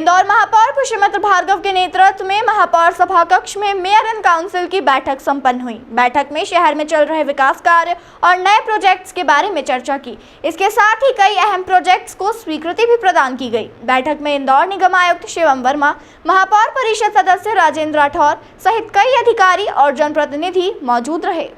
इंदौर महापौर पुष्यमित्र भार्गव के नेतृत्व में महापौर सभा कक्ष में मेयर एंड काउंसिल की बैठक संपन्न हुई। बैठक में शहर में चल रहे विकास कार्य और नए प्रोजेक्ट्स के बारे में चर्चा की। इसके साथ ही कई अहम प्रोजेक्ट्स को स्वीकृति भी प्रदान की गई। बैठक में इंदौर निगम आयुक्त शिवम वर्मा, महापौर परिषद सदस्य राजेंद्र राठौर सहित कई अधिकारी और जनप्रतिनिधि मौजूद रहे।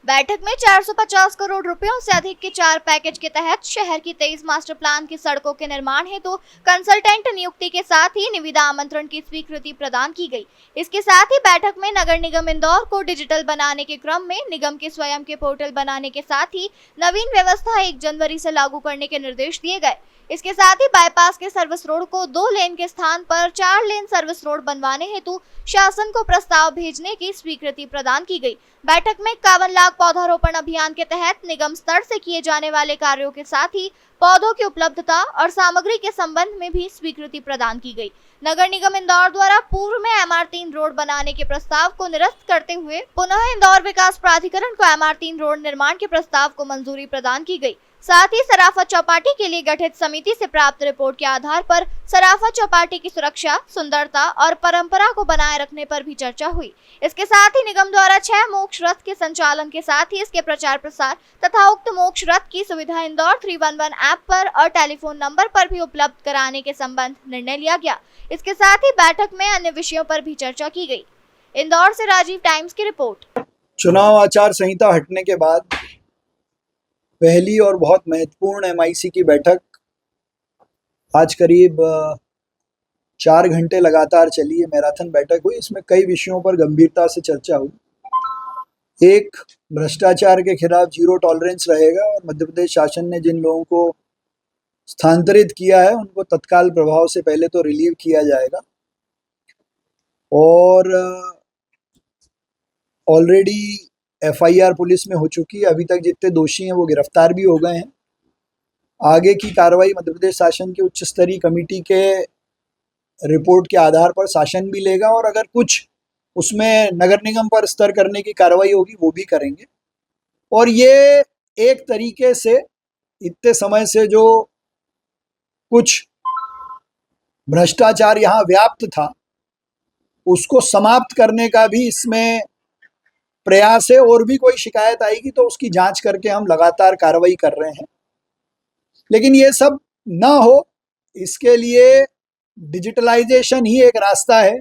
बैठक में 450 करोड़ रुपयों से अधिक के 4 पैकेज के तहत शहर की 23 मास्टर प्लान की सड़कों के निर्माण हेतु कंसल्टेंट नियुक्ति के साथ ही निविदा आमंत्रण की स्वीकृति प्रदान की गई। इसके साथ ही बैठक में नगर निगम इंदौर को डिजिटल बनाने के क्रम में निगम के स्वयं के पोर्टल बनाने के साथ ही नवीन व्यवस्था 1 जनवरी से लागू करने के निर्देश दिए गए। इसके साथ ही बाईपास के सर्विस रोड को 2 लेन के स्थान पर 4 लेन सर्विस रोड बनवाने हेतु शासन को प्रस्ताव भेजने की स्वीकृति प्रदान की गई। बैठक में 51 लाख पौधारोपण अभियान के तहत निगम स्तर से किए जाने वाले कार्यों के साथ ही पौधों की उपलब्धता और सामग्री के संबंध में भी स्वीकृति प्रदान की गई। नगर निगम इंदौर द्वारा पूर्व में MR3 रोड बनाने के प्रस्ताव को निरस्त करते हुए पुनः इंदौर विकास प्राधिकरण को MR3 रोड निर्माण के प्रस्ताव को मंजूरी प्रदान की गई। साथ ही सराफा चौपाटी के लिए गठित समिति से प्राप्त रिपोर्ट के आधार पर सराफा चौपाटी की सुरक्षा, सुंदरता और परंपरा को बनाए रखने पर भी चर्चा हुई। इसके साथ ही निगम द्वारा 6 मोक्ष रथ के संचालन के साथ ही इसके प्रचार प्रसार तथा उक्त मोक्ष रथ की सुविधा इंदौर 311 ऐप पर और टेलीफोन नंबर पर भी उपलब्ध कराने के संबंध निर्णय लिया गया। इसके साथ ही बैठक में अन्य विषयों पर भी चर्चा की गई। इंदौर से राजीव टाइम्स की रिपोर्ट। चुनाव आचार संहिता हटने के बाद पहली और बहुत महत्वपूर्ण MIC की बैठक आज करीब 4 घंटे लगातार चली है। मैराथन बैठक हुई। इसमें कई विषयों पर गंभीरता से चर्चा हुई। एक, भ्रष्टाचार के खिलाफ जीरो टॉलरेंस रहेगा और मध्य प्रदेश शासन ने जिन लोगों को स्थानांतरित किया है उनको तत्काल प्रभाव से पहले तो रिलीव किया जाएगा और ऑलरेडी FIR पुलिस में हो चुकी है। अभी तक जितने दोषी हैं वो गिरफ्तार भी हो गए हैं। आगे की कार्रवाई मध्य प्रदेश शासन की उच्च स्तरीय कमेटी के रिपोर्ट के आधार पर शासन भी लेगा और अगर कुछ उसमें नगर निगम पर स्तर करने की कार्रवाई होगी वो भी करेंगे। और ये एक तरीके से इतने समय से जो कुछ भ्रष्टाचार यहाँ व्याप्त था उसको समाप्त करने का भी इसमें प्रयास है। और भी कोई शिकायत आएगी तो उसकी जांच करके हम लगातार कार्रवाई कर रहे हैं। लेकिन ये सब ना हो इसके लिए डिजिटलाइजेशन ही एक रास्ता है,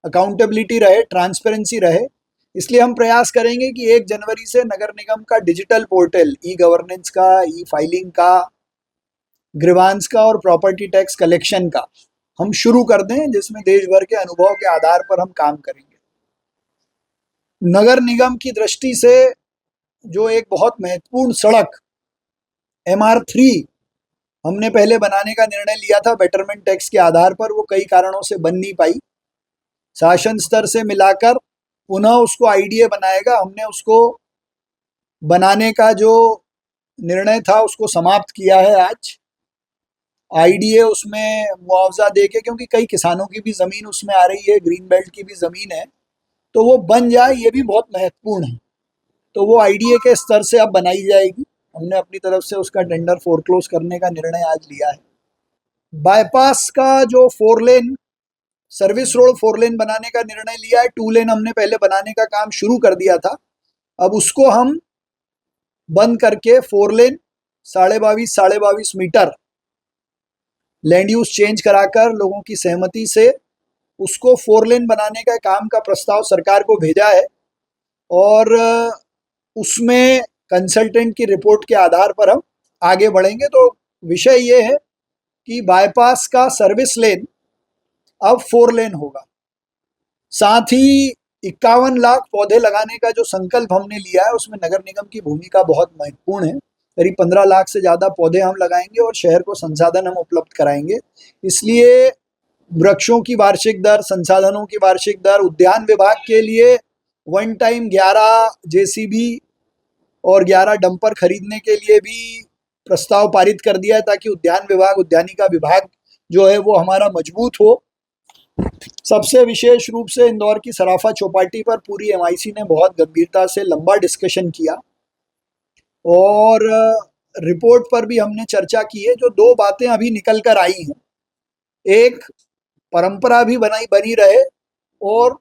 अकाउंटेबिलिटी रहे, ट्रांसपेरेंसी रहे। इसलिए हम प्रयास करेंगे कि 1 जनवरी से नगर निगम का डिजिटल पोर्टल ई-गवर्नेंस का, ई-फाइलिंग का, ग्रीवांस का और प्रॉपर्टी टैक्स कलेक्शन का हम शुरू कर दें, जिसमें देश भर के अनुभव के आधार पर हम काम करेंगे। नगर निगम की दृष्टि से जो एक बहुत महत्वपूर्ण सड़क MR3 हमने पहले बनाने का निर्णय लिया था बेटरमेंट टैक्स के आधार पर, वो कई कारणों से बन नहीं पाई। शासन स्तर से मिलाकर पुनः उसको IDA बनाएगा। हमने उसको बनाने का जो निर्णय था उसको समाप्त किया है आज। IDA उसमें मुआवजा देके, क्योंकि कई किसानों की भी ज़मीन उसमें आ रही है, ग्रीन बेल्ट की भी ज़मीन है, तो वो बन जाए ये भी बहुत महत्वपूर्ण है। तो वो IDA के स्तर से अब बनाई जाएगी। हमने अपनी तरफ से उसका टेंडर फोरक्लोज करने का निर्णय आज लिया है। बाईपास का जो 4 लेन सर्विस रोड 4 लेन बनाने का निर्णय लिया है। 2 लेन हमने पहले बनाने का काम शुरू कर दिया था, अब उसको हम बंद करके 4 लेन 22.5 मीटर लैंड यूज चेंज कराकर लोगों की सहमति से उसको 4 लेन बनाने का काम का प्रस्ताव सरकार को भेजा है और उसमें कंसल्टेंट की रिपोर्ट के आधार पर हम आगे बढ़ेंगे। तो विषय ये है कि बाईपास का सर्विस लेन अब 4 लेन होगा। साथ ही 51 लाख पौधे लगाने का जो संकल्प हमने लिया है उसमें नगर निगम की भूमिका बहुत महत्वपूर्ण है। करीब 15 लाख से ज़्यादा पौधे हम लगाएंगे और शहर को संसाधन हम उपलब्ध कराएंगे। इसलिए वृक्षों की वार्षिक दर, संसाधनों की वार्षिक दर, उद्यान विभाग के लिए वन टाइम 11 JCB और 11 डंपर खरीदने के लिए भी प्रस्ताव पारित कर दिया है, ताकि उद्यान विभाग, उद्यानिका विभाग जो है वो हमारा मजबूत हो। सबसे विशेष रूप से इंदौर की सराफा चौपाटी पर पूरी MIC ने बहुत गंभीरता से लंबा डिस्कशन किया और रिपोर्ट पर भी हमने चर्चा की है। जो 2 बातें अभी निकल कर आई हैं, एक परंपरा भी बनी रहे और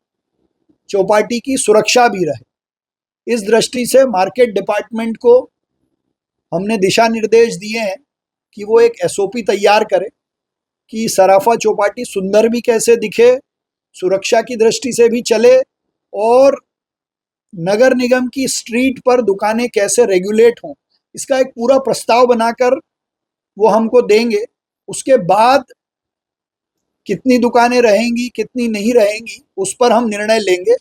चौपाटी की सुरक्षा भी रहे। इस दृष्टि से मार्केट डिपार्टमेंट को हमने दिशा निर्देश दिए हैं कि वो एक एसओपी तैयार करे कि सराफा चौपाटी सुंदर भी कैसे दिखे, सुरक्षा की दृष्टि से भी चले और नगर निगम की स्ट्रीट पर दुकानें कैसे रेगुलेट हों, इसका एक पूरा प्रस्ताव बनाकर वो हमको देंगे। उसके बाद कितनी दुकानें रहेंगी कितनी नहीं रहेंगी उस पर हम निर्णय लेंगे।